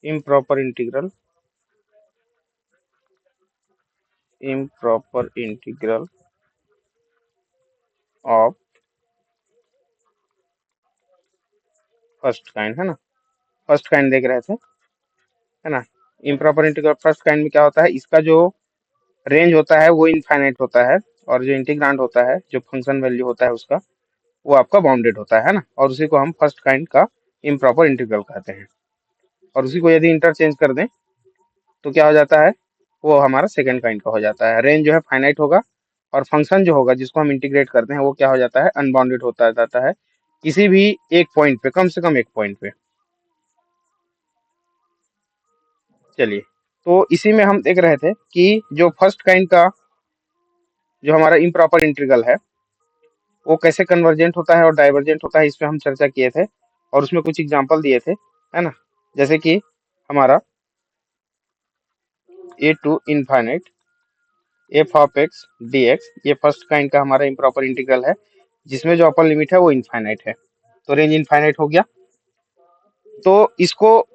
improper integral of first kind, है ना। First kind देख रहे थे, है ना। इम्प्रॉपर इंटीग्रल फर्स्ट काइंड में क्या होता है, इसका जो रेंज होता है वो इनफाइनाइट होता है, और जो इंटीग्रांड होता है, जो फंक्शन वैल्यू होता है उसका, वो आपका बाउंडेड होता है ना। और उसी को हम फर्स्ट काइंड का इम्प्रॉपर इंटीग्रल कहते हैं। और उसी को यदि इंटरचेंज कर दें तो क्या हो जाता है, वो हमारा सेकंड काइंड का हो जाता है। रेंज जो है फाइनाइट होगा, और फंक्शन जो होगा जिसको हम इंटीग्रेट करते हैं वो क्या हो जाता है, अनबाउंडेड होता जाता है, किसी भी एक पॉइंट पे, कम से कम एक पॉइंट पे। चलिए, तो इसी में हम देख रहे थे कि जो फर्स्ट काइंड का जो हमारा इम्प्रॉपर इंटीग्रल है वो कैसे कन्वर्जेंट होता है और डाइवर्जेंट होता है, इस पे हम चर्चा किए थे, और उसमें कुछ एग्जांपल दिए थे, है ना। जैसे कि हमारा a to infinite f of x D x, ये फर्स्ट काइंड का हमारा इम्प्रॉपर इंटीग्रल है, जिसमें जो अपर लिमिट है वो इनफाइनाइट है, तो रेंज इनफाइनाइट हो गया। तो इसको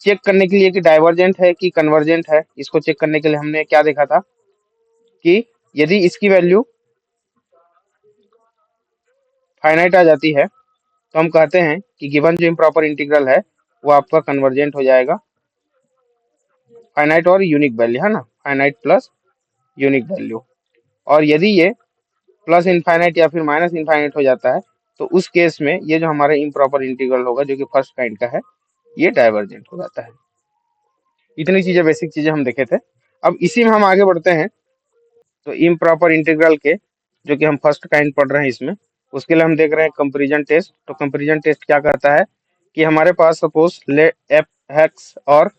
चेक करने के लिए कि डाइवर्जेंट है कि कन्वर्जेंट है, इसको चेक करने के लिए हमने क्या देखा था कि यदि इसकी वैल्यू फाइनाइट आ जाती है तो हम कहते हैं कि गिवन जो इम्प्रॉपर इंटीग्रल है वो आपका कन्वर्जेंट हो जाएगा, फाइनाइट और यूनिक वैल्यू, है ना, फाइनाइट प्लस यूनिक वैल्यू। और यदि ये प्लस इनफाइनाइट या फिर माइनस इनफाइनाइट हो जाता है तो उस केस में ये जो हमारा इम्प्रॉपर इंटीग्रल होगा जो कि फर्स्ट काइंड का है, ये डाइवर्जेंट हो जाता है। इतनी चीजें, बेसिक चीजें हम देखे थे। अब इसी में हम आगे बढ़ते हैं, तो इम्प्रॉपर इंटीग्रल के जो कि हम फर्स्ट काइंड पढ़ रहे हैं इसमें, उसके लिए हम देख रहे हैं कंपैरिजन टेस्ट। तो कंपैरिजन टेस्ट क्या कहता है कि हमारे पास सपोज ले एफ एक्स और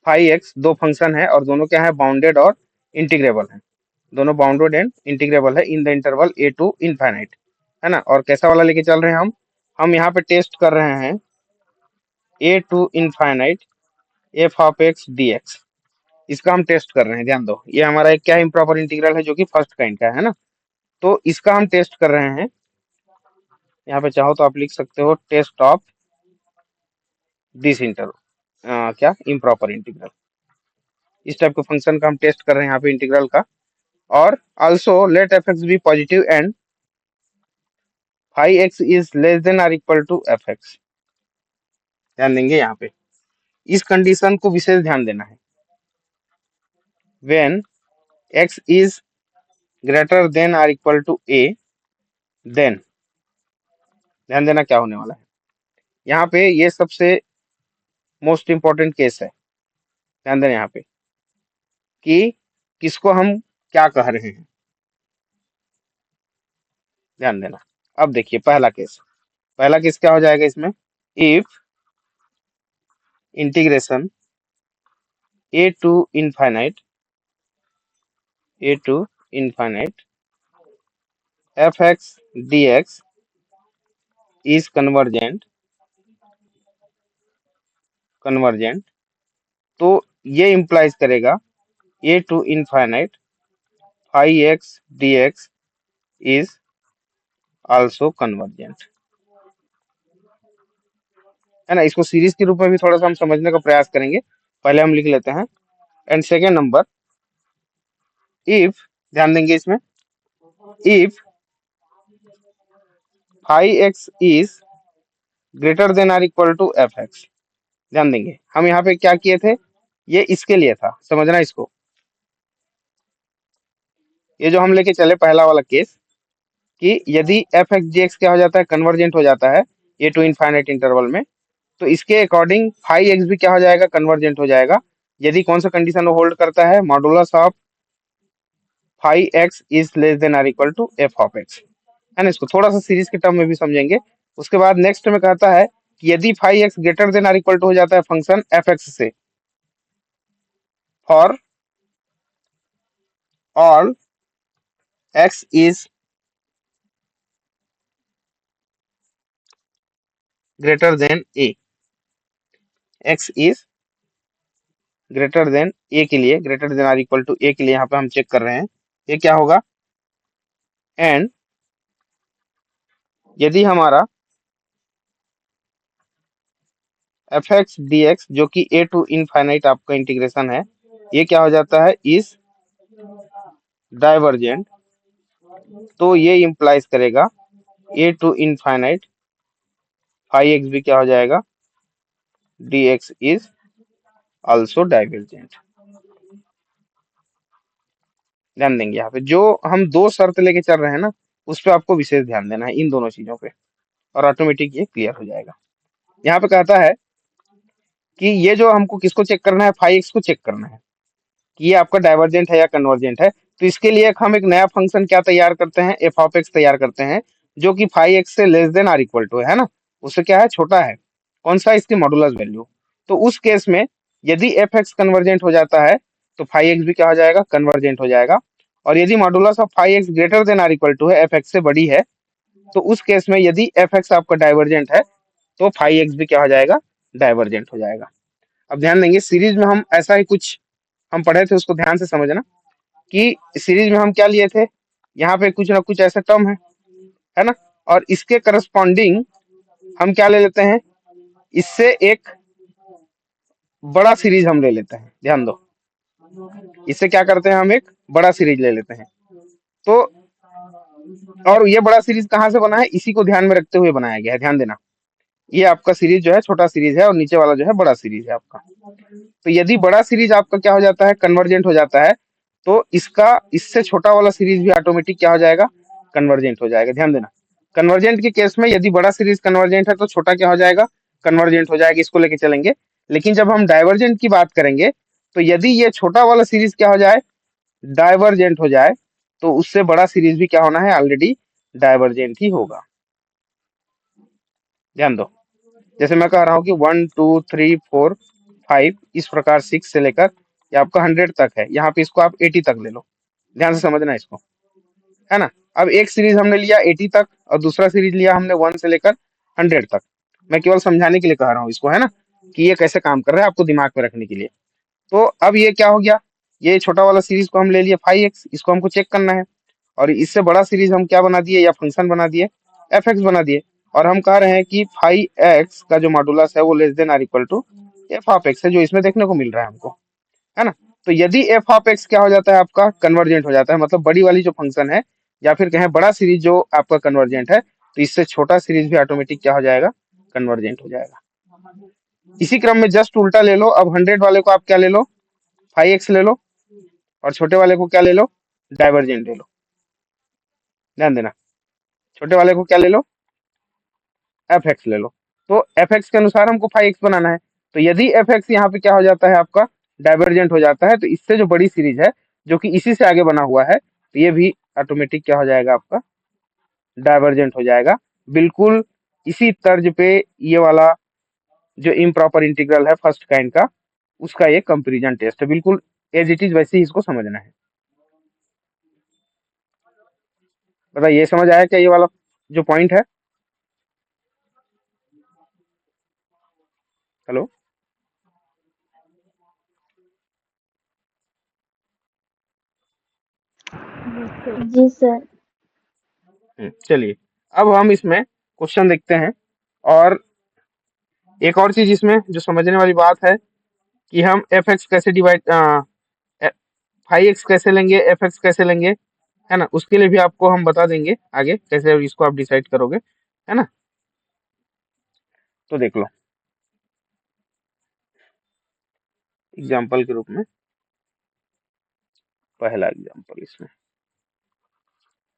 फाई एक्स दो फंक्शन है, और दोनों क्या है, बाउंडेड और इंटीग्रेबल है। दोनों बाउंडेड एंड इंटीग्रेबल है in the interval A to infinite, है ना। और कैसा वाला लेके चल रहे हैं हम यहाँ पे टेस्ट कर रहे हैं a to infinite f of x D x, इसका हम टेस्ट कर रहे हैं। ध्यान दो, ये हमारा एक क्या इम्प्रॉपर इंटीग्रल है जो कि फर्स्ट काइंड का है ना, तो इसका हम टेस्ट कर रहे हैं। यहाँ पे चाहो तो आप लिख सकते हो टेस्ट ऑफ दिस इंटरवल, क्या इम्प्रॉपर इंटीग्रल, इस टाइप के फंक्शन का हम टेस्ट कर रहे हैं यहाँ पे इंटीग्रल का। और also let F X be positive and phi X is less than or equal to F X. ध्यान देंगे यहाँ पे, इस कंडीशन को विशेष ध्यान देना है। When X is greater than or equal to A, then ध्यान देना क्या होने वाला है यहाँ पे, ये सबसे मोस्ट इंपॉर्टेंट केस है। ध्यान देना यहाँ पे कि किसको हम क्या कह रहे हैं, ध्यान देना। अब देखिए पहला केस क्या हो जाएगा इसमें, if integration a to infinite F x D x is convergent, तो ये इंप्लाइज करेगा a to infinite phi x D x is also convergent, है ना। इसको सीरीज के रूप में भी थोड़ा सा हम समझने का प्रयास करेंगे, पहले हम लिख लेते हैं। एंड सेकेंड नंबर, इफ, ध्यान देंगे इसमें, if phi X is greater than or equal to F X. ध्यान देंगे हम यहाँ पे क्या किए थे, ये इसके लिए था, समझना इसको। ये जो हम लेके चले पहला वाला केस, कि यदि एफ एक्स जी एक्स क्या हो जाता है, कन्वर्जेंट हो जाता है ए टू इनफाइनाइट इंटरवल में, तो इसके अकॉर्डिंग फाई एक्स भी क्या हो जाएगा, कन्वर्जेंट हो जाएगा। यदि कौन सा कंडीशन वो होल्ड करता है, modulus of phi X is less than or equal to F of X, है ना। इसको थोड़ा सा सीरीज के टर्म में भी समझेंगे। उसके बाद नेक्स्ट में कहता है कि यदि phi x greater than or equal to हो जाता है फंक्शन एफ एक्स से, for all x is greater than a, x is greater than a के लिए, greater than or equal to a के लिए यहाँ पे हम चेक कर रहे हैं, ये क्या होगा। एंड यदि हमारा एफ एक्स डी एक्स जो कि ए टू इनफाइनाइट आपका इंटीग्रेशन है, ये क्या हो जाता है, इज डाइवर्जेंट। तो ये इंप्लाइज करेगा a to infinite phi x भी क्या हो जाएगा, D x is also divergent. ध्यान देंगे यहाँ पे जो हम दो शर्त लेके चल रहे हैं ना, उस पर आपको विशेष ध्यान देना है, इन दोनों चीजों पे, और ऑटोमेटिक ये क्लियर हो जाएगा। यहाँ पे कहता है कि ये जो हमको किसको चेक करना है, फाई एक्स को चेक करना है कि ये आपका डाइवर्जेंट है या कन्वर्जेंट है। तो इसके लिए हम एक नया फंक्शन क्या तैयार करते हैं, एफ ऑफ एक्स तैयार करते हैं, जो कि फाई एक्स से less than or equal to है ना, उससे क्या है, छोटा है। कौन सा, इसकी मॉडुलस वैल्यू। तो उस केस में यदि एफ एक्स कन्वर्जेंट हो जाता है तो फाई एक्स भी क्या हो जाएगा, कन्वर्जेंट हो जाएगा। और यदि modulus of phi x greater than or equal to है, एफ एक्स से बड़ी है, तो उस केस में यदि एफ एक्स आपका डाइवर्जेंट है तो फाई एक्स भी क्या हो जाएगा, डाइवर्जेंट हो जाएगा। अब ध्यान देंगे सीरीज में हम ऐसा ही कुछ हम पढ़े थे, उसको ध्यान से समझना कि सीरीज में हम क्या लिए थे, यहाँ पे कुछ ना कुछ ऐसा टर्म है ना, और इसके करस्पॉन्डिंग हम क्या ले लेते हैं, इससे एक बड़ा सीरीज हम ले लेते हैं। ध्यान दो, इससे क्या करते हैं, हम एक बड़ा सीरीज ले लेते हैं। तो और ये बड़ा सीरीज कहाँ से बना है, इसी को ध्यान में रखते हुए बनाया गया है। ध्यान देना, ये आपका सीरीज जो है छोटा सीरीज है और नीचे वाला जो है बड़ा सीरीज है आपका। तो यदि बड़ा सीरीज आपका क्या हो जाता है, कन्वर्जेंट हो जाता है, तो इसका इससे छोटा वाला सीरीज भी ऑटोमेटिक क्या हो जाएगा, कन्वर्जेंट हो जाएगा। ध्यान देना, कन्वर्जेंट के केस में यदि बड़ा सीरीज कन्वर्जेंट है तो छोटा क्या हो जाएगा, कन्वर्जेंट हो जाएगा, इसको लेके चलेंगे। लेकिन जब हम डाइवर्जेंट की बात करेंगे, तो यदि ये छोटा वाला सीरीज क्या हो जाए, डाइवर्जेंट हो जाए, तो उससे बड़ा सीरीज भी क्या होना है, ऑलरेडी डाइवर्जेंट ही होगा। ध्यान दो, जैसे मैं कह रहा हूँ कि 1 2 3 4 5 इस प्रकार 6 से लेकर ये आपका 100 तक है, यहाँ पे इसको आप 80 तक ले लो। ध्यान से समझना इसको, है ना। अब एक सीरीज हमने लिया 80 तक और दूसरा सीरीज लिया हमने 1 से लेकर 100 तक। मैं केवल समझाने के लिए कह रहा हूँ इसको, है ना, कि ये कैसे काम कर रहा है, आपको दिमाग में रखने के लिए। तो अब ये क्या हो गया, ये छोटा वाला सीरीज को हम ले लिए फाई एक्स, इसको हमको चेक करना है। और इससे बड़ा सीरीज हम क्या बना दिए, या फंक्शन बना दिए, एफ एक्स बना दिए। और हम कह रहे हैं कि फाई एक्स का जो मॉडुलस है वो less than or equal to F of X है, जो इसमें देखने को मिल रहा है हमको, है ना। तो यदि एफ ऑफ एक्स क्या हो जाता है, आपका कन्वर्जेंट हो जाता है, मतलब बड़ी वाली जो फंक्शन है, या फिर कहें बड़ा सीरीज जो आपका कन्वर्जेंट है, तो इससे छोटा सीरीज भी ऑटोमेटिक क्या हो जाएगा, कन्वर्जेंट हो जाएगा। इसी क्रम में जस्ट उल्टा ले लो, अब 100 वाले को आप क्या ले लो, फाई एक्स ले लो, और छोटे वाले को क्या ले लो, डाइवर्जेंट ले लो। ध्यान देना, छोटे वाले को क्या ले लो, एफ एक्स ले लो। तो एफ एक्स के अनुसार हमको फाई एक्स बनाना है। तो यदि एफ एक्स यहाँ पे क्या हो जाता है, आपका डाइवर्जेंट हो जाता है, तो इससे जो बड़ी सीरीज है जो कि इसी से आगे बना हुआ है, तो ये भी ऑटोमेटिक क्या हो जाएगा, आपका डाइवर्जेंट हो जाएगा। बिल्कुल इसी तर्ज पे ये वाला जो इम्प्रॉपर इंटीग्रल है फर्स्ट काइंड का, उसका ये कंपेरिजन टेस्ट है, बिल्कुल एज इट इज वैसे ही इसको समझना है। बताइए, समझ आया क्या ये वाला जो पॉइंट है। हेलो, जी सर। चलिए अब हम इसमें क्वेश्चन देखते हैं। और एक और चीज इसमें जो समझने वाली बात है कि हम एफ एक्स कैसे डिवाइड, फाई एक्स कैसे लेंगे, एफ एक्स कैसे लेंगे, है ना, उसके लिए भी आपको हम बता देंगे आगे कैसे इसको आप डिसाइड करोगे, है ना। तो देख लो एग्जाम्पल के रूप में, पहला एग्जाम्पल इसमें,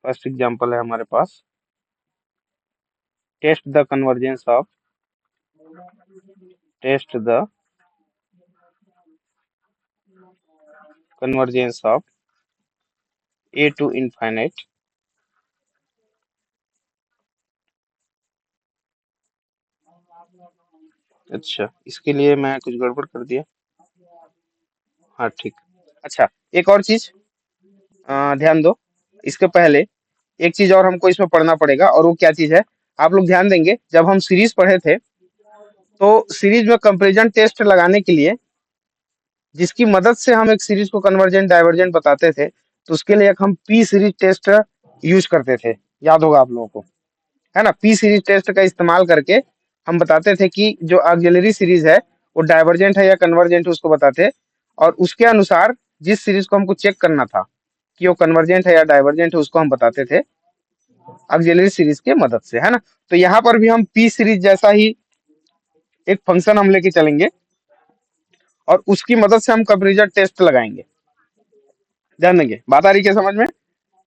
फर्स्ट एग्जाम्पल है हमारे पास, test the convergence of, test the convergence of A to infinite, अच्छा इसके लिए मैं कुछ गड़बड़ कर दिया, हाँ ठीक। अच्छा, एक और चीज ध्यान दो, इसके पहले एक चीज और हमको इसमें पढ़ना पड़ेगा, और वो क्या चीज है, आप लोग ध्यान देंगे। जब हम सीरीज पढ़े थे, तो सीरीज में कंपैरिजन टेस्ट लगाने के लिए जिसकी मदद से हम एक सीरीज को कन्वर्जेंट डाइवर्जेंट बताते थे, तो उसके लिए एक हम पी सीरीज टेस्ट यूज करते थे, याद होगा आप लोगों को, है ना। पी सीरीज टेस्ट का इस्तेमाल करके हम बताते थे कि जो ऑक्सिलरी सीरीज है वो डाइवर्जेंट है या कन्वर्जेंट है उसको बताते, और उसके अनुसार जिस सीरीज को हमको चेक करना था कि वो कन्वर्जेंट है या डाइवर्जेंट है उसको हम बताते थे ऑक्सिलरी सीरीज के मदद से, है ना। तो यहाँ पर भी हम पी सीरीज जैसा ही एक फंक्शन हम लेके चलेंगे और उसकी मदद से हम कंपैरिजन टेस्ट लगाएंगे। ध्यान देंगे, बात आ रही है समझ में।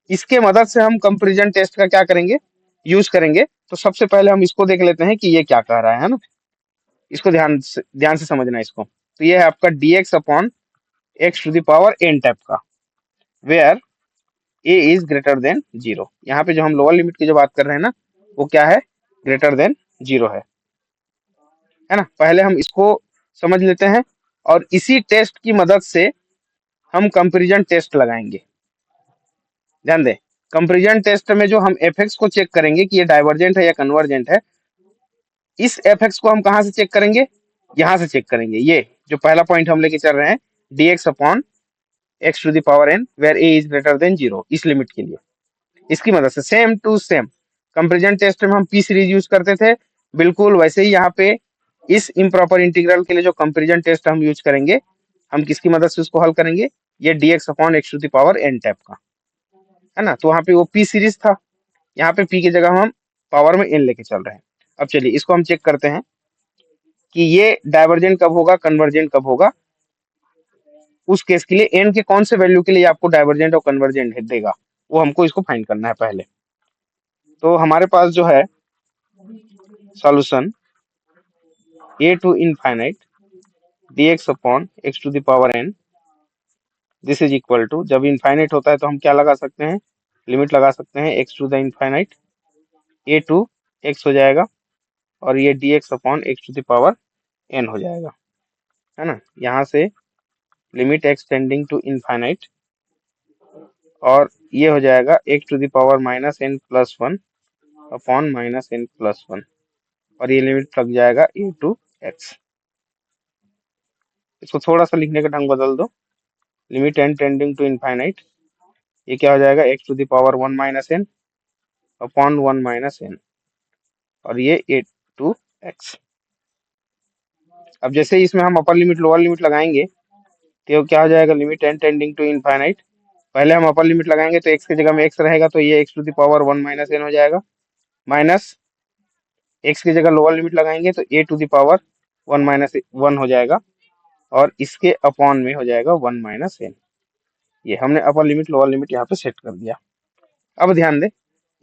इसके मदद से हम कंपैरिजन टेस्ट का क्या करेंगे, यूज करेंगे। तो सबसे पहले हम इसको देख लेते हैं कि ये क्या कह रहा है ना। इसको ध्यान से समझना इसको। तो ये है आपका dx upon x to the power n type का, where a is greater than 0। यहाँ पे जो हम लोअर लिमिट की जो बात कर रहे हैं ना वो क्या है, ग्रेटर देन 0 है ना। पहले हम इसको समझ लेते हैं और इसी टेस्ट की मदद से हम कंपैरिजन टेस्ट लगाएंगे। ध्यान दें, कंपैरिजन टेस्ट में जो हम एफ को चेक करेंगे कि ये डाइवर्जेंट है या कन्वर्जेंट है, इस एफ को हम कहाँ से चेक करेंगे, यहाँ से चेक करेंगे। ये जो पहला पॉइंट हम लेके चल रहे हैं dx upon x to the power n where a is greater than 0, इस लिमिट के लिए इसकी मदद से same to same comparison test में हम पी सीरीज यूज करते थे, बिल्कुल वैसे ही यहाँ पे इस इम्प्रॉपर इंटीग्रल के लिए जो कंपैरिजन टेस्ट हम यूज करेंगे, हम किसकी मदद से उसको हल करेंगे, ये dx upon x to the power n type का, है ना। तो वहाँ पे वो पी सीरीज था, यहाँ पे पी की जगह हम पावर में n लेके चल रहे हैं। अब चलिए इसको हम चेक करते हैं कि ये डाइवर्जेंट कब होगा, कन्वर्जेंट कब होगा। उस केस के लिए n के कौन से वैल्यू के लिए आपको डाइवर्जेंट और कन्वर्जेंट देगा, वो हमको इसको फाइंड करना है पहले। तो हमारे पास जो है solution a to infinite dx upon x to the power n, this is equal to, जब इनफाइनाइट होता है तो हम क्या लगा सकते हैं, लिमिट लगा सकते हैं x to the infinite, a to x हो जाएगा और ये dx upon x to the power n हो जाएगा, है ना। यहाँ से limit x tending to infinite और ये हो जाएगा x to the power minus n plus 1 upon minus n plus 1 और ये लिमिट लग जाएगा a टू x। इसको थोड़ा सा लिखने का ढंग बदल दो, limit n tending to infinite, ये क्या हो जाएगा x to the power 1 minus n upon 1 minus n और ये a टू x। अब जैसे ही इसमें हम अपर लिमिट लोअर लिमिट लगाएंगे तो क्या हो जाएगा, limit n tending to infinite, पहले हम अपर लिमिट लगाएंगे तो x की जगह में x रहेगा तो ये x to the power 1 minus n हो जाएगा, माइनस x की जगह लोअर लिमिट लगाएंगे तो a to the power 1 minus 1 हो जाएगा और इसके अपॉन में हो जाएगा 1 माइनस n। ये हमने अपर लिमिट लोअर लिमिट यहाँ पे सेट कर दिया। अब ध्यान दें,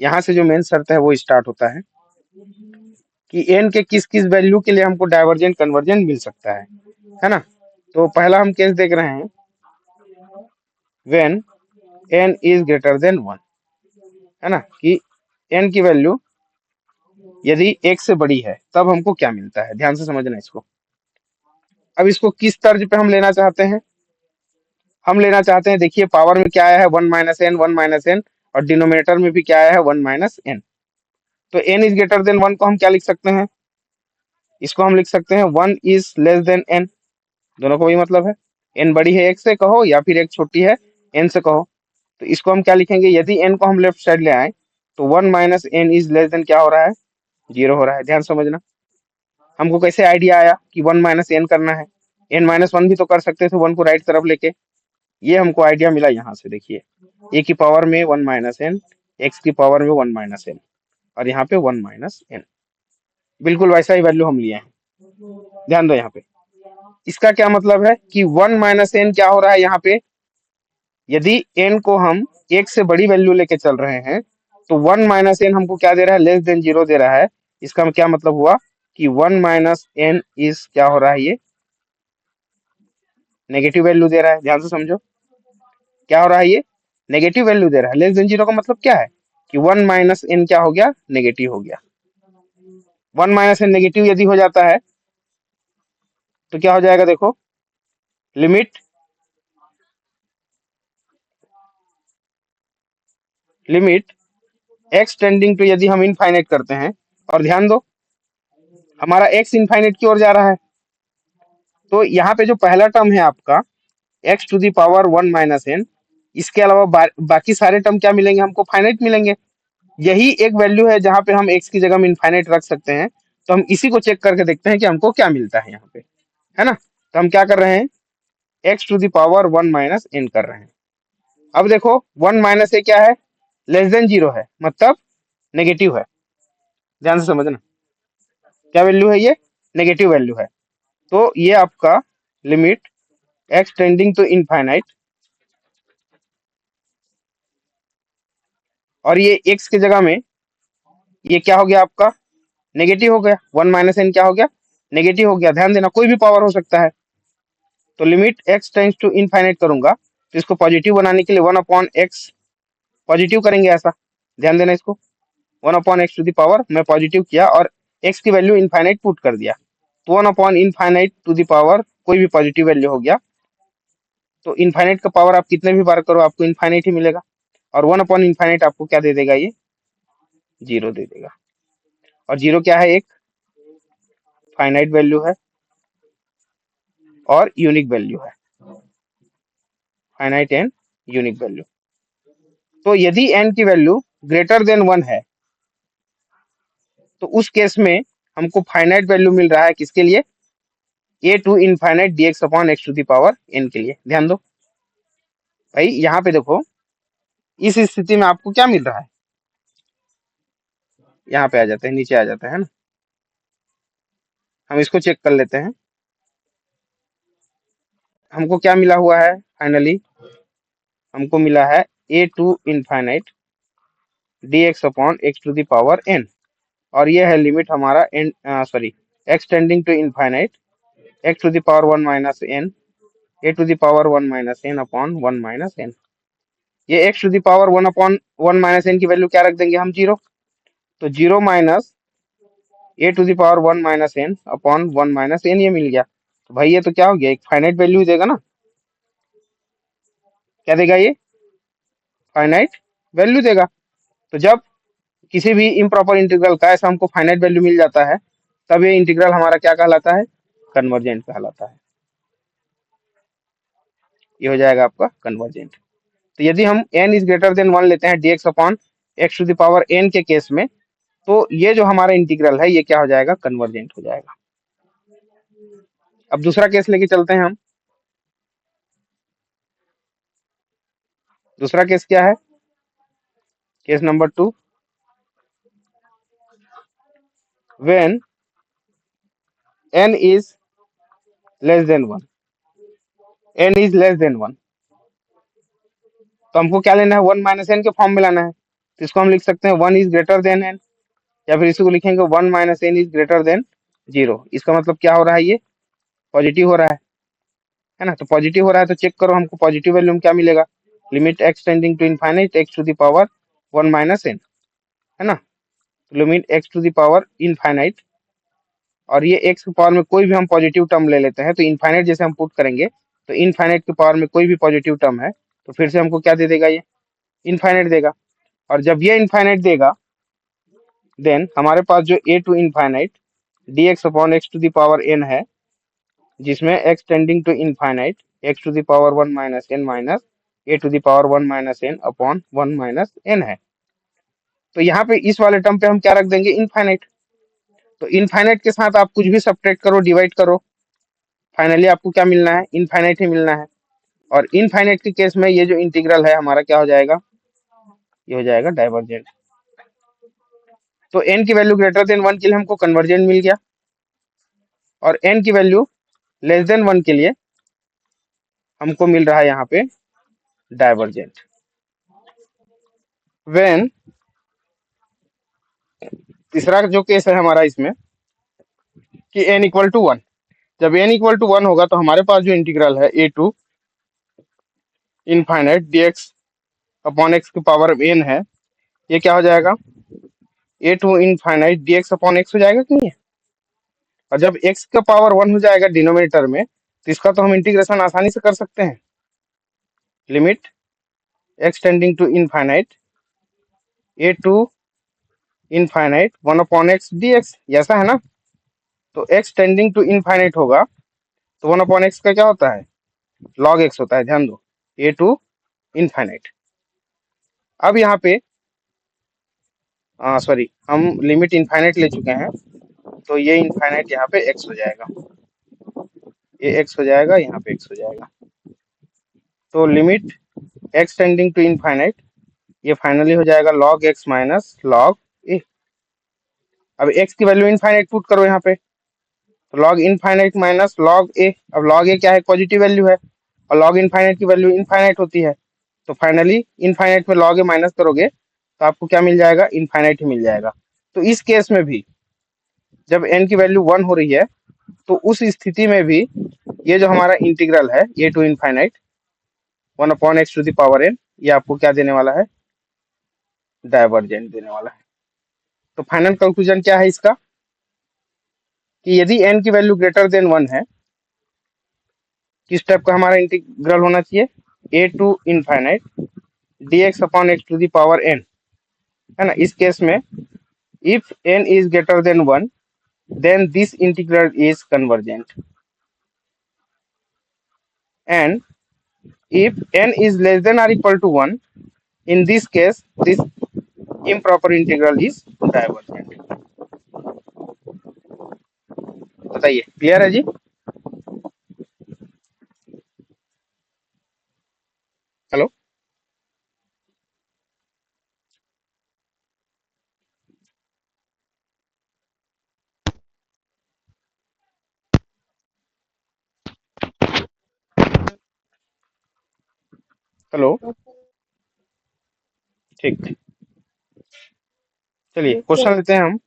यहाँ से जो मेन शर्त है वो स्टार्ट होता है कि n के किस किस वैल्यू के लिए हमको डाइवर्जेंट कन्वर्जेंट मिल सकता है ना। तो पहला हम केस देख रहे हैं when n is greater then 1, है ना, कि n की वैल्यू यदि 1 से बड़ी है तब हमको क्या मिलता है। ध्यान से समझना इसको। अब इसको किस तर्ज पे हम लेना चाहते हैं, हम लेना चाहते हैं, देखिए पावर में क्या आया है 1 माइनस एन, 1 माइनस एन, और डिनोमिनेटर में भी क्या आया है 1 माइनस एन। तो n इज ग्रेटर देन 1 को हम क्या लिख सकते हैं, इसको हम लिख सकते हैं 1 इज लेस देन n, दोनों को वही मतलब है, n बड़ी है 1 से कहो या फिर एक छोटी है n से कहो। तो इसको हम क्या लिखेंगे, यदि n को हम लेफ्ट साइड ले आए तो 1 minus N is less than क्या हो रहा है, 0 हो रहा है। ध्यान समझना, हमको कैसे आइडिया आया कि 1 माइनस एन करना है, n माइनस 1 भी तो कर सकते थे 1 को राइट तरफ लेके, ये हमको आइडिया मिला यहाँ से। देखिए a की पावर में 1 माइनस एन, एक्स की पावर में 1 माइनस एन और यहाँ पे 1 माइनस एन, बिल्कुल वैसा ही वैल्यू हम लिए हैं। ध्यान दो यहाँ पे, इसका क्या मतलब है कि 1 माइनस एन क्या हो रहा है यहाँ पे, यदि n को हम 1 से बड़ी वैल्यू लेके चल रहे हैं तो 1 माइनस एन हमको क्या दे रहा है, लेस देन 0 दे रहा है। इसका क्या मतलब हुआ कि 1 माइनस एन इज क्या हो रहा है, ये नेगेटिव वैल्यू दे रहा है। ध्यान से समझो, क्या हो रहा है, ये नेगेटिव वैल्यू दे रहा है। लेस देन 0 का मतलब क्या है कि 1 माइनस एन क्या हो गया, नेगेटिव हो गया। 1 माइनस एन नेगेटिव यदि हो जाता है तो क्या हो जाएगा, देखो लिमिट x टेंडिंग टू, यदि हम इनफाइनाइट करते हैं, और ध्यान दो हमारा x इनफाइनाइट की ओर जा रहा है, तो यहाँ पे जो पहला टर्म है आपका x to the power 1 minus N, इसके अलावा बाकी सारे टर्म क्या मिलेंगे, हमको फाइनाइट मिलेंगे। यही एक वैल्यू है जहां पे हम x की जगह में इनफाइनाइट रख सकते हैं तो हम इसी को चेक करके देखते हैं कि हमको क्या मिलता है यहाँ पे, है ना। तो हम क्या कर रहे हैं, x to the power 1 minus n कर रहे हैं। अब देखो 1 माइनस ए क्या है, लेस देन 0 है, मतलब नेगेटिव है। ध्यान से समझना, क्या वैल्यू है ये, नेगेटिव वैल्यू है। तो ये आपका limit x tending to infinite, और ये x की जगह में ये क्या हो गया आपका, नेगेटिव हो गया। 1 माइनस एन क्या हो गया, नेगेटिव हो गया। ध्यान देना, कोई भी पावर हो सकता है। तो limit x tends to infinite करूंगा तो इसको पॉजिटिव बनाने के लिए 1 अपॉन एक्स पॉजिटिव करेंगे ऐसा। ध्यान देना इसको, 1 upon x to the power मैं पॉजिटिव किया और x की वैल्यू इनफाइनाइट पुट कर दिया। तो 1 upon infinite to the power कोई भी पॉजिटिव वैल्यू हो गया, तो इनफाइनाइट का पावर आप कितने भी बार करो आपको इनफाइनाइट ही मिलेगा। और 1 अपॉन इनफाइनाइट आपको क्या दे देगा, ये 0 दे देगा। और 0 क्या है, एक फाइनाइट वैल्यू है और यूनिक वैल्यू है, फाइनाइट एंड यूनिक वैल्यू। तो यदि n की वैल्यू ग्रेटर देन 1 है तो उस केस में हमको फाइनाइट वैल्यू मिल रहा है, किसके लिए, a to infinite dx upon x to the power n के लिए। ध्यान दो भाई, यहाँ पे देखो इस स्थिति में आपको क्या मिल रहा है, यहाँ पे आ जाते हैं, नीचे आ जाते हैं ना, हम इसको चेक कर लेते हैं। हमको क्या मिला हुआ है फाइनली, हमको मिला है a to infinite dx upon x to the power n, और ये है लिमिट हमारा n, sorry, x tending to infinite x to the power 1 minus n a to the power 1 minus n upon 1 minus n। ये x to the power 1 upon 1 minus n की value क्या रख देंगे हम, 0। तो 0 minus a to the power 1 minus n upon 1 minus n ये मिल गया। तो भाई ये तो क्या हो गया, एक फाइनाइट वैल्यू देगा ना, क्या देगा ये, फाइनाइट वैल्यू देगा। तो जब किसी भी इम्प्रॉपर इंटीग्रल का ऐसा हमको फाइनाइट वैल्यू मिल जाता है, तब ये इंटीग्रल हमारा क्या कहलाता है, कन्वर्जेंट कहलाता है। ये हो जाएगा आपका कन्वर्जेंट। तो यदि हम n इज ग्रेटर देन 1 लेते हैं dx upon x to the power n के केस में, तो ये जो हमारा इंटीग्रल है ये क्या हो जाएगा, कन्वर्जेंट हो जाएगा। अब दूसरा केस लेके चलते हैं हम। दूसरा केस क्या है, case number 2, when n is less then 1, n is less then 1, तो हमको क्या लेना है, 1 माइनस एन के फॉर्म में लाना है। तो इसको हम लिख सकते हैं 1 इज ग्रेटर देन n, या फिर इसी को लिखेंगे 1 minus N is greater than 0। इसका मतलब क्या हो रहा है, ये पॉजिटिव हो रहा है ना। तो पॉजिटिव हो रहा है तो चेक करो हमको पॉजिटिव वैल्यू में क्या मिलेगा, limit x tending to infinite x to the power 1 minus n, है ना। Limit x to the power infinite, और ये x की पावर में कोई भी हम पॉजिटिव टर्म ले लेते हैं, तो इनफाइनाइट जैसे हम पुट करेंगे तो इनफाइनाइट की पावर में कोई भी पॉजिटिव टर्म है तो फिर से हमको क्या दे देगा, ये इनफाइनाइट देगा। और जब ये इनफाइनाइट देगा, देन हमारे पास जो a to infinite dx upon x to the power n है, जिसमें x tending to infinite x to the power 1 minus n minus a to the power 1 minus n upon 1 minus n है। तो यहाँ पे इस वाले टर्म पे हम क्या रख देंगे, इनफाइनाइट। तो इनफाइनाइट के साथ आप कुछ भी सब्ट्रैक्ट करो, डिवाइड करो, फाइनली आपको क्या मिलना है, इनफाइनाइट ही मिलना है। और इनफाइनाइट के केस में ये जो इंटीग्रल है हमारा क्या हो जाएगा, ये हो जाएगा डाइवर्जेंट। तो n की वैल्यू ग्रेटर देन 1 के लिए हमको कन्वर्जेंट मिल गया, और n की वैल्यू लेस देन 1 के लिए हमको मिल रहा है यहाँ पे डाइवर्जेंट। व्हेन, तीसरा जो केस है हमारा इसमें कि n इक्वल टू 1, जब n इक्वल टू 1 होगा तो हमारे पास जो इंटीग्रल है a to infinite dx upon X की पावर n है, ये क्या हो जाएगा, a to infinite dx upon X हो जाएगा कि नहीं। और जब x का पावर 1 हो जाएगा डिनोमिनेटर में, तो इसका तो हम इंटीग्रेशन आसानी से कर सकते हैं। Limit x tending to infinite a to infinite 1 upon X dx, ऐसा है ना। तो x टेंडिंग टू इनफाइनाइट होगा तो 1 अपॉन एक्स का क्या होता है, log x होता है। ध्यान दो, a टू इनफाइनाइट। अब यहाँ पे सॉरी, हम लिमिट इनफाइनाइट ले चुके हैं, तो ये इनफाइनाइट यहाँ पे x हो जाएगा, ये x हो जाएगा, यहाँ पे x हो जाएगा। तो limit x tending to infinite, ये फाइनली हो जाएगा log x minus log A. अब x की वैल्यू इनफाइनाइट पुट करो यहाँ पे, तो log infinite minus log A. अब log ए क्या है, पॉजिटिव वैल्यू है, और log इनफाइनाइट की वैल्यू इनफाइनाइट होती है। तो फाइनली इनफाइनाइट में log ए माइनस करोगे तो आपको क्या मिल जाएगा, इनफाइनाइट ही मिल जाएगा। तो इस केस में भी जब n की वैल्यू 1 हो रही है तो उस स्थिति में भी ये जो हमारा इंटीग्रल है ए टू इनफाइनाइट 1/x⁴n, ये आपको क्या देने वाला है, डाइवर्जेंट देने वाला है। तो फाइनल कंक्लूजन क्या है इसका, कि यदि n की वैल्यू ग्रेटर देन 1 है, किस टाइप का हमारा इंटीग्रल होना चाहिए, ए टू इनफाइनाइट dx/x⁴n, है ना। इस केस में if n is greater then 1 then this integral is convergent, and if n is less than or equal to 1, in this case this improper integral is divergent। बताइए, clear है जी। Hello, hello, ठीक, चलिए Yes, question sir. लेते हैं हम।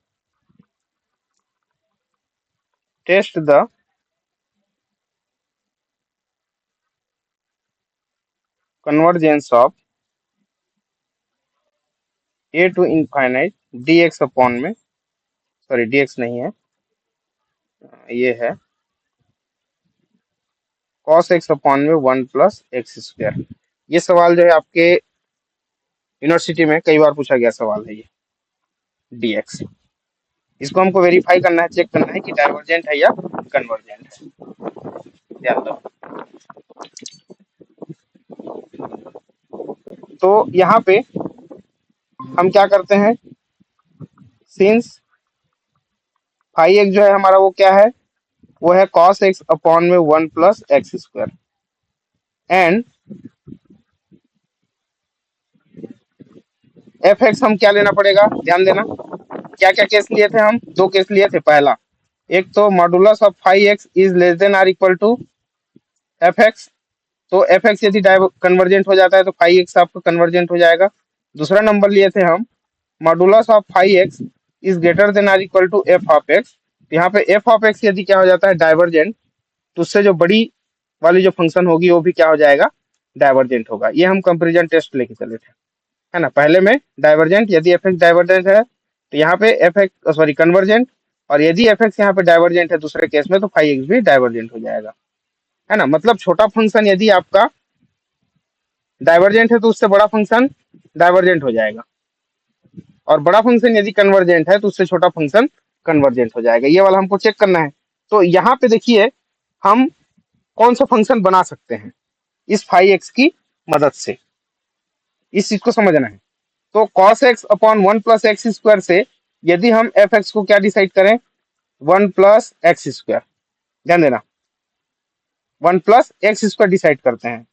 Test the convergence of A to infinite dx upon में, sorry dx नहीं है, ये है cos x अपॉन में 1 प्लस x²। ये सवाल जो है आपके यूनिवर्सिटी में कई बार पूछा गया सवाल है ये dx। इसको हमको वेरीफाई करना है, चेक करना है कि डाइवर्जेंट है या कन्वर्जेंट है। ध्यान दो, तो यहाँ पे हम क्या करते हैं, सिंस फाई एक्स जो है हमारा वो क्या है, वो है cos x अपॉन में 1 plus x², and F x हम क्या लेना पड़ेगा, ध्यान देना। क्या क्या केस लिए थे हम, दो केस लिए थे। पहला, एक तो modulus of phi X is less than or equal to F X, तो एफ एक्स यदि कन्वर्जेंट हो जाता है तो फाई एक्स आपका कन्वर्जेंट हो जाएगा। दूसरा नंबर लिए थे हम, modulus of phi X is greater than or equal to F of X. यहाँ पे एफ ऑफ एक्स यदि क्या हो जाता है, डाइवर्जेंट, तो उससे जो बड़ी वाली जो फंक्शन होगी वो भी क्या हो जाएगा, डाइवर्जेंट होगा। ये हम कंपेरिजन टेस्ट लेके चले थे, है ना। पहले में डाइवर्जेंट, यदि एफ एक्स डाइवर्जेंट है तो यहाँ पे एफ एक्स सॉरी कन्वर्जेंट, और यदि एफ एक्स यहाँ पे डाइवर्जेंट है दूसरे केस में तो फाई एक्स भी डाइवर्जेंट हो जाएगा, है ना। मतलब छोटा फंक्शन यदि आपका डाइवर्जेंट है तो उससे बड़ा फंक्शन डाइवर्जेंट हो जाएगा, और बड़ा फंक्शन यदि कन्वर्जेंट है तो उससे छोटा फंक्शन कन्वर्जेंट हो जाएगा। ये वाला हमको चेक करना है। तो यहाँ पे देखिए हम कौन सा फंक्शन बना सकते हैं इस फाई एक्स की मदद से, इस चीज को समझना है। तो cos x upon 1 plus x² से यदि हम एफ एक्स को क्या डिसाइड करें, 1 प्लस x², ध्यान देना 1 प्लस x² डिसाइड करते हैं।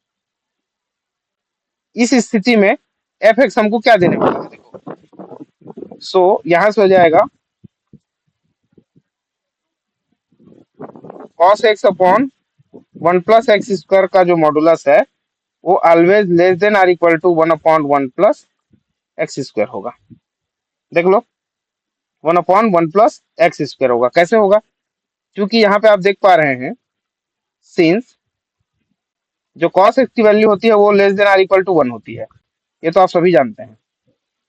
इस स्थिति में एफ एक्स हमको क्या देने वाला है, देखो। सो यहां से हो जाएगा cos x upon 1 plus x² का जो मॉडुलस है वो always less than or equal to 1/1 plus x² होगा। देख लो 1/1 प्लस x² होगा। कैसे होगा, क्योंकि यहाँ पे आप देख पा रहे हैं सिंस जो cos x की वैल्यू होती है वो less than or equal to 1 होती है, ये तो आप सभी जानते हैं,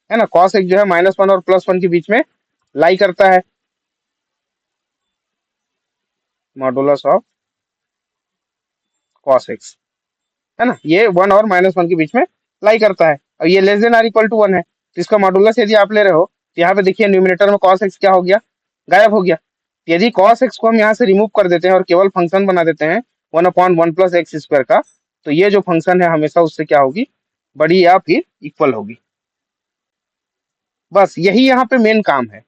है ना। cos x जो है -1 और +1 के बीच में लाई करता है, मॉडुलस ऑफ cos x, है ना। ये 1 और -1 के बीच में लाई करता है, और ये less than or equal to 1 है, तो इसका मॉडुलस यदि आप ले रहे हो तो यहाँ पे देखिए न्यूमिनेटर में cos x क्या हो गया, गायब हो गया। यदि cos x को हम यहाँ से रिमूव कर देते हैं और केवल फंक्शन बना देते हैं 1/1 प्लस x² का, तो ये जो फंक्शन है हमेशा उससे क्या होगी, बड़ी या फिर इक्वल होगी। बस यही यहाँ पे मेन काम है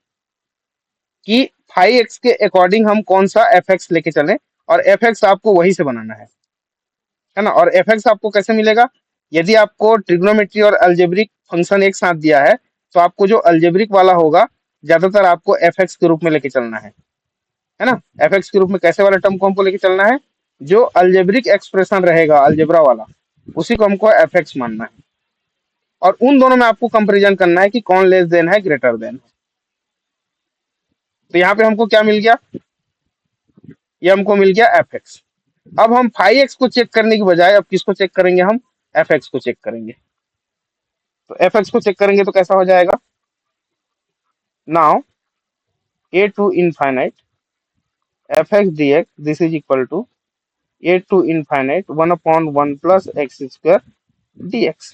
कि फाइव एक्स के अकॉर्डिंग हम कौन सा एफ एक्स लेके चलें, और एफ एक्स आपको वही से बनाना है ना। और एफ एक्स आपको कैसे मिलेगा, यदि आपको ट्रिग्नोमेट्री और अलजेब्रिक फंक्शन एक साथ दिया है तो आपको जो अलजेब्रिक वाला होगा ज्यादातर आपको एफ एक्स के रूप में लेके चलना है ना। एफ एक्स के रूप में कैसे वाला टर्म को हमको लेके चलना है, जो अलजेब्रिक एक्सप्रेशन रहेगा अलजेब्रा वाला, उसी को हमको एफ एक्स मानना है। और उन दोनों में आपको कंपेरिजन करना है कि कौन लेस देन है ग्रेटर देन। तो यहाँ पे हमको क्या मिल गया, ये हमको मिल गया एफ एक्स। अब हम फाइव एक्स को चेक करने की बजाय अब किसको चेक करेंगे, हम एफ एक्स को चेक करेंगे। तो एफ एक्स को चेक करेंगे तो कैसा हो जाएगा, now A to infinite F x D X this is equal to A to infinite 1/1 plus X square D X,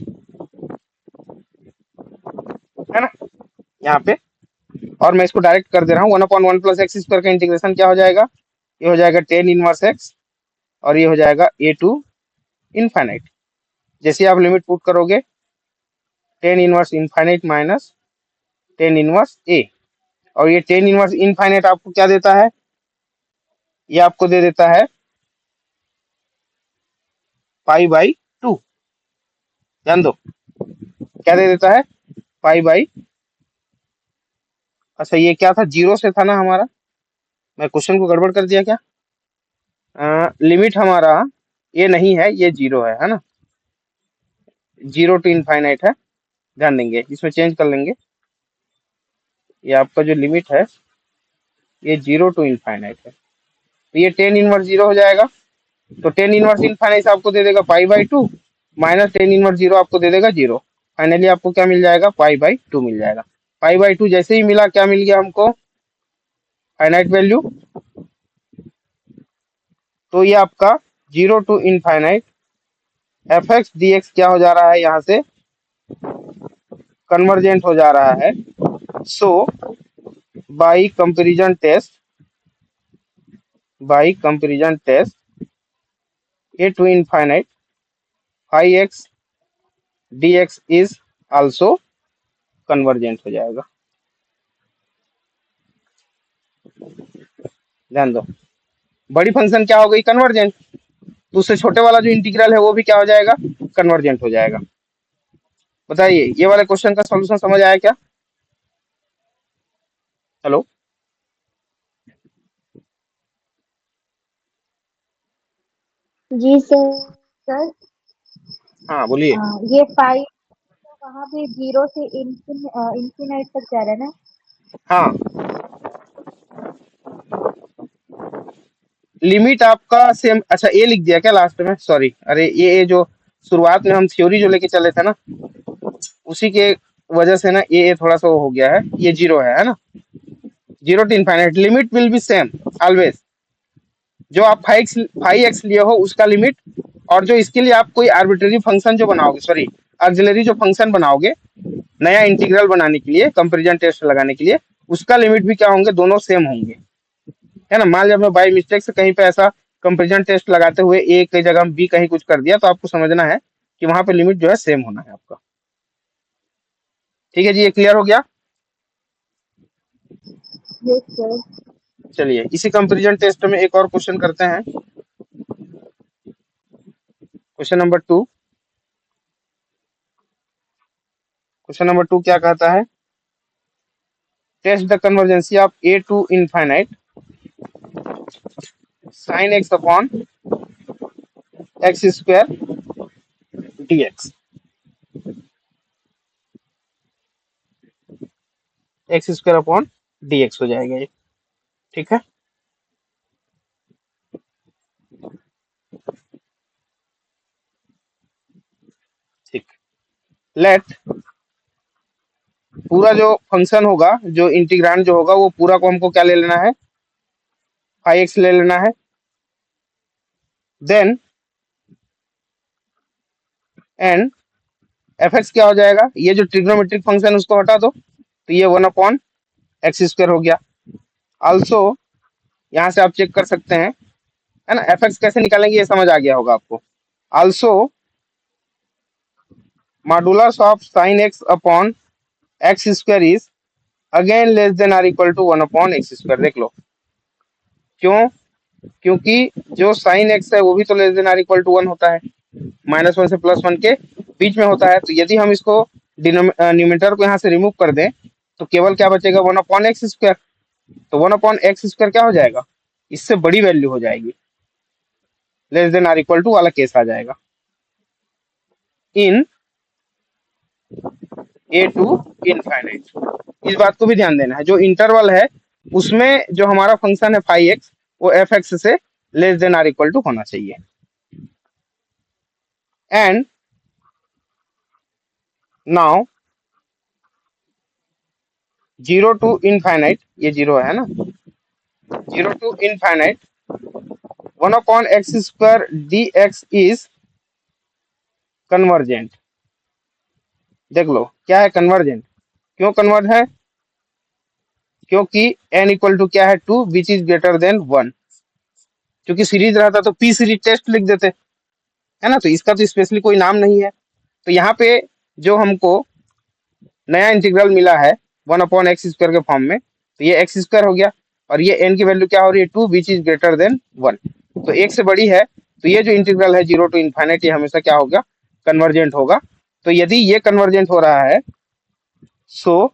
है ना यहाँ पे। और मैं इसको डायरेक्ट कर दे रहा हूँ, 1/1 प्लस एक्स स्क्वायर का इंटीग्रेशन क्या हो जाएगा, ये हो जाएगा टेन इनवर्स एक्स, और ये हो जाएगा ए टू इनफाइनाइट। जैसे आप लिमिट पुट करोगे, tan inverse infinite minus tan inverse a, और ये टेन इनवर्स इनफाइनाइट आपको क्या देता है, ये आपको दे देता है पाई बाई टू। ध्यान दो क्या दे देता है, पाई बाई, अच्छा ये क्या था, जीरो से था ना हमारा, मैं क्वेश्चन को गड़बड़ कर दिया क्या, लिमिट हमारा ये नहीं है, ये जीरो है ना, जीरो टू इनफाइनाइट है। ध्यान देंगे इसमें चेंज कर लेंगे, ये आपका जो लिमिट है ये जीरो टू इनफाइनाइट है, तो ये टेन इनवर्स जीरो हो जाएगा। तो टेन इनवर्स इनफाइनाइट आपको दे देगा pi by two, minus tan inverse zero आपको दे देगा जीरो। फाइनली आपको क्या मिल जाएगा, पाई बाई टू मिल जाएगा। पाई बाई टू जैसे ही मिला, क्या मिल गया हमको, फाइनाइट वैल्यू। तो ये आपका zero to infinite F x D X क्या हो जा रहा है, यहाँ से कन्वर्जेंट हो जा रहा है। So by comparison test, by comparison test a to infinite phi x D x is also convergent हो जाएगा। ध्यान दो, बड़ी फंक्शन क्या हो गई, कन्वर्जेंट, तो उससे छोटे वाला जो इंटीग्रल है वो भी क्या हो जाएगा, कन्वर्जेंट हो जाएगा। बताइए ये वाले क्वेश्चन का सॉल्यूशन समझ आया क्या, हेलो। जी सर। हाँ बोलिए। ये फाइव तो वहाँ पे जीरो से इंफिनाइट तक जा रहा है ना। हाँ, लिमिट आपका सेम, अच्छा ए लिख दिया क्या लास्ट में, सॉरी, अरे ये जो शुरुआत में हम थ्योरी जो लेके चले थे ना, उसी के वजह से ना ये थोड़ा सा वो हो गया है, ये जीरो है ना, zero to infinite limit will be same always. जो आप फाइव एक्स लिए हो उसका लिमिट, और जो इसके लिए आप कोई आर्बिट्रेरी फंक्शन जो बनाओगे, सॉरी ऑक्सिलरी जो फंक्शन बनाओगे नया इंटीग्रल बनाने के लिए, कंपेरिजन टेस्ट लगाने के लिए, उसका लिमिट भी क्या होंगे, दोनों सेम होंगे, है ना। मान लिया मैं बाई मिस्टेक से कहीं पे ऐसा कंपेरिजन टेस्ट लगाते हुए ए की जगह बी कहीं कुछ कर दिया, तो आपको समझना है कि वहां पे लिमिट जो है सेम होना है आपका। ठीक है जी, ये क्लियर हो गया। Yes sir. चलिए इसी कंपेरिजन टेस्ट में एक और क्वेश्चन करते हैं, question number two. Question number two क्या कहता है, test the convergency of A to infinite sine x upon x square D x, x square upon d x हो जाएगा ये, ठीक है। ठीक, लेट पूरा जो फंक्शन होगा, जो इंटीग्रांड जो होगा, वो पूरा को हमको क्या ले लेना है, फाइव एक्स ले लेना है। देन एंड एफ एक्स क्या हो जाएगा, ये जो ट्रिग्नोमेट्रिक फंक्शन उसको हटा दो, तो ये वन अपॉन एक्स स्क्वायर हो गया। आल्सो यहाँ से आप चेक कर सकते हैं, है ना, एफ एक्स कैसे निकालेंगे ये समझ आ गया होगा आपको। Also modulus of sine x upon x square is again less than or equal to 1/x²। देख लो क्यों, क्योंकि जो साइन एक्स है वो भी तो less than or equal to 1 होता है, -1 से +1 के बीच में होता है। तो यदि हम इसको न्यूमिनेटर को यहाँ से रिमूव कर दें तो केवल क्या बचेगा, 1/x²। तो 1/x² क्या हो जाएगा, इससे बड़ी वैल्यू हो जाएगी, less than or equal to वाला केस आ जाएगा इन ए टू इनफाइनाइट। इस बात को भी ध्यान देना है, जो इंटरवल है उसमें जो हमारा फंक्शन है फाई एक्स वो एफ एक्स से less than or equal to होना चाहिए। एंड नाउ 0 टू इनफाइनाइट, ये 0 है ना, 0 to infinite 1/x² dx is convergent. देख लो क्या है कन्वर्जेंट, क्यों कन्वर्ज है, क्योंकि n इक्वल टू क्या है 2 विच इज ग्रेटर देन 1। क्योंकि सीरीज रहता तो पी सीरीज टेस्ट लिख देते, है ना, तो इसका तो स्पेशली कोई नाम नहीं है। तो यहाँ पे जो हमको नया इंटीग्रल मिला है 1/x² के फॉर्म में, तो ये x² हो गया और ये n की वैल्यू क्या हो रही है 2 विच इज ग्रेटर देन 1, तो 1 से बड़ी है। तो ये जो इंटीग्रल है 0 टू इनफाइनाइट ये हमेशा क्या होगा, कन्वर्जेंट होगा। तो यदि ये कन्वर्जेंट हो रहा है, so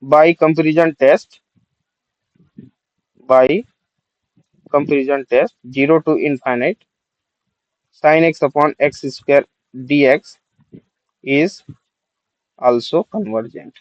by comparison test 0 to infinite sin x/x² dx is also convergent।